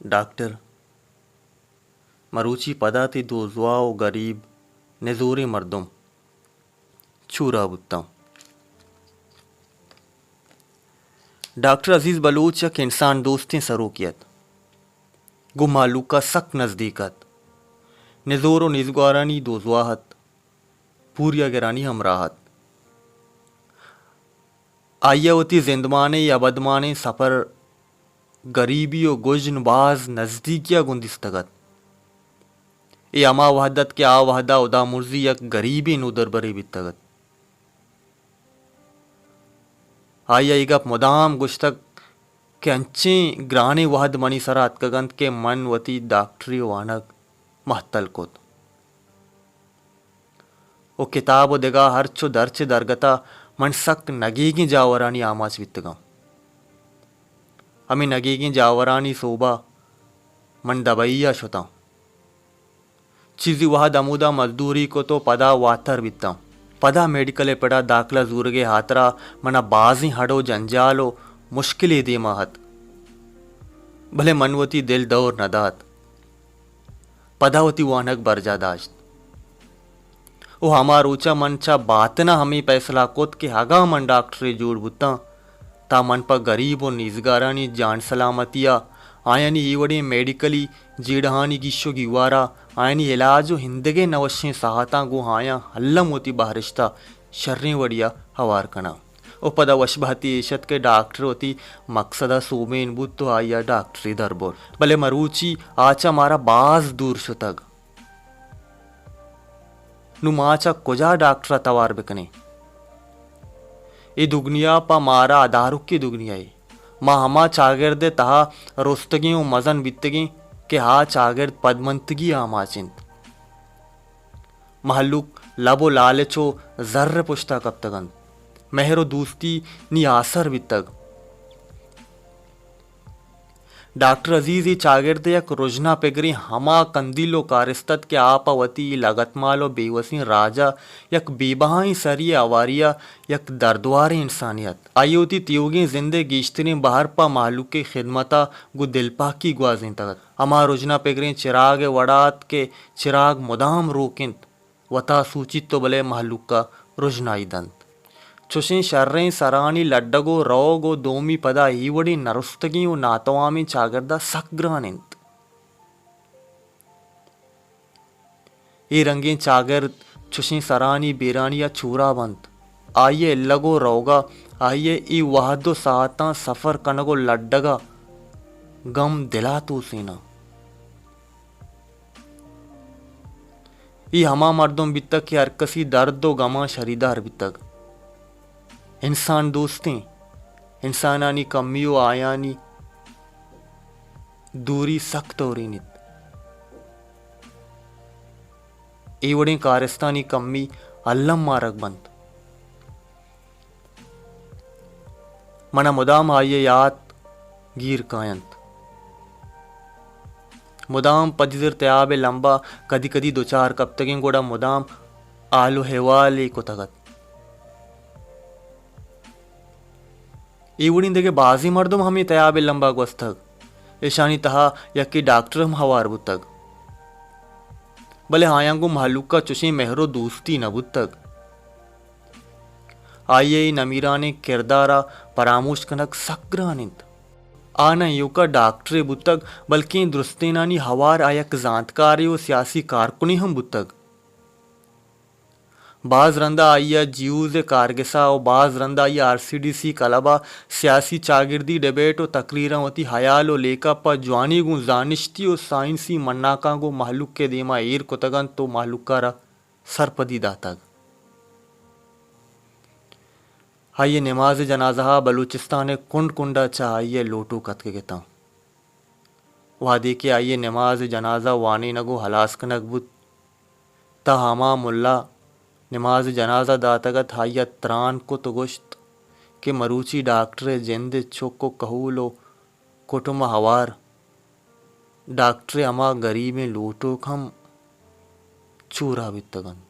Doctor मरूची पदाती दोजवाओ गरीब नजूरी मर्दुम चूरा बुत्ता। Doctor अजीज़ बलूच यक इंसान दोस्ती सरूकियत गु मालूका सक नज़दीकत नज़ोर व निज़गारानी दोजवाहत पूरिया गिरानी हमराहत आयावती जिंदमाने या बदमाने सफ़र गरीबी व गुजनबाज नज़दीकिया गुंदिस्तगत ए अमा वहदत के आ वहदा उदा मुर्जी यक गरीबी नुदर बरी बितगत आया इगप मुदाम गुश्तक के अंचे ग्राने वहद मनी सरात कगंत के मन वती डॉक्टरी वानक महतल कोत ओ किताब देगा हरचो दरचे दरगता मन सक नगीगी जावरानी आमाच वित्तगा हमें नगीगी जावरानी सोबा मन दबैया शुता चीज़ी वह दमुदा मजदूरी को तो पदा वातर बित्ता पदा मेडिकल पड़ा दाखला जूरगे हातरा मना बाजी हड़ो जंजालो मुश्किल दे महत भले मनवती दिल दौर नदात पदावती वानक बरजादाश्त ओ हमार ऊंचा मनचा बातना हमें फैसला कोत के हगा मन डॉक्टरी जोड़ बुत्ता ता मन पर गरीब और निजगारानी जान सलामतिया आयनी ईवड़ी मेडिकली जीड़हानी गिशो गिवारा आयनी इलाजो हिंदगे नवशे सहाता गुहाया हल्लम होती बारिश्ता शर्री वड़िया हवार कना ओ पदा वशबहती इशत के डॉक्टर होती मकसदा सोमेन बुत तो आया डॉक्टरी दरबोर भले मरूची आचा मारा बाज दूर शुतग नुमाचा कुजा डॉक्टर तवार बिकने ए दुगनिया पा मारा आधारुक की दुगनिया माँ हमा चागिर्दे तहा रोस्तगी व मजन बितगी के हा चागिर्द पदमंतगी आमा चिंत महल्लुक लबो लालचो जर्र पुश्ता कब तगन मेहरो दूस्ती नी आसर बितग डॉक्टर अजीज़ी चागिर्दे यक रोजना पेगरी हमा कंदिलो कारिस्तत के आपावती लगतमालो बेवसी राजा यक बेबहाई सरिय अवारिया यक दर्दवार इंसानियत आयोती त्योगी जिंदे गिश्तनी बाहर पा मालूक के खिदमता गु दिलपा की ग्वाजिन तगत हमा रोजना पेगरी चिराग वड़ात के चिराग मुदाम रोकिंत वता सूचित तो भले मालूक का रोजनाई दंत चुशी शर्रें सरानी लड्डगो रोगो दोमी पदा ईवड़ी नरुस्तगी व नातवामी चागरदा सक्ग्रानिंत ई रंगे चागर चुशी सरानी बेरानिया चूरा बंत आइए लगो रोगा आइए ई वहदो साता सफर कनगो लड्डगा गम दिला तू सीना ई हमा मर्दों बितक के हरकसी दर्दो गमा शरीदार बितक इंसान दोस्ती इंसानानी कमियो आयानी दूरी सख्त और नित एवड़े कारिस्तानी कम्मी अल्लम मारक बंत मना मुदाम आये याद गिर कायंत मुदाम पजिर त्याबे लंबा कदी कदी दो चार कब तक गोड़ा मुदाम आलो हेवाले को तगत ईवड़ी देगे बाजी मर्दुम हमें तयाबे लंबा गोस्तक ईशानी तहा यकी डॉक्टर हम हवार बुतक भले हायांगो महलूका चुशी मेहरो दोस्ती न बुतक आइए नमीराने किरदारा परामोश कनक सक्रानित आना युका डॉक्टरे बुतक बल्कि दुरुस्तेनानी हवार आयक जानकारी व सियासी कारकुनी हम बुतक बाज रंदा आइया जीऊज कारगिसा और बाज रंदा आइया आरसीडीसी कलबा सियासी चागिर्दी डिबेट और तकरीरा होती हयाल और लेका पा जवानी गु जानिश्ती और साइंसी मन्नाका गो महलुक के देमा एर को तगन तो महलुकारा सरपदी दातग आइए नमाज जनाजा बलूचिस्तान कुंड कुंडा चा आइए लोटू कत के गेता वहा देखे आइए नमाज जनाजा वानी नगो हलास कनक बुत ता हमा मुल्ला नमाज जनाजा दातगत हाइया त्रान को तो गुश्त के मरूची डॉक्टर जिंद चोको कहूलो कुटुम हवार डॉक्टर अमा गरीब में लोटो खम चूरा बितगन।